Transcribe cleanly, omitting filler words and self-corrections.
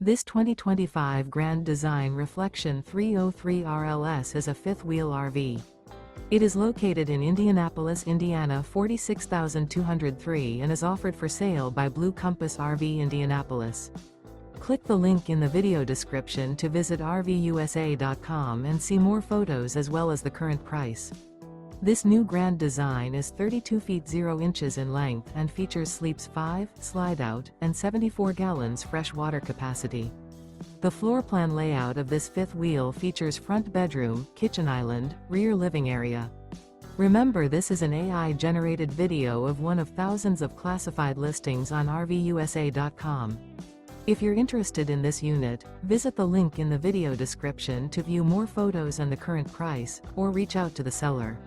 This 2025 Grand Design Reflection 303 RLS is a fifth-wheel RV. It is located in Indianapolis, Indiana 46203 and is offered for sale by Blue Compass RV Indianapolis. Click the link in the video description to visit RVUSA.com and see more photos as well as the current price. This new Grand Design is 32 feet 0 inches in length and features sleeps 5, Slideout, and 74 gallons fresh water capacity. The floor plan layout of this fifth wheel features front bedroom, kitchen island, rear living area. Remember, this is an AI-generated video of one of thousands of classified listings on RVUSA.com. If you're interested in this unit, visit the link in the video description to view more photos and the current price, or reach out to the seller.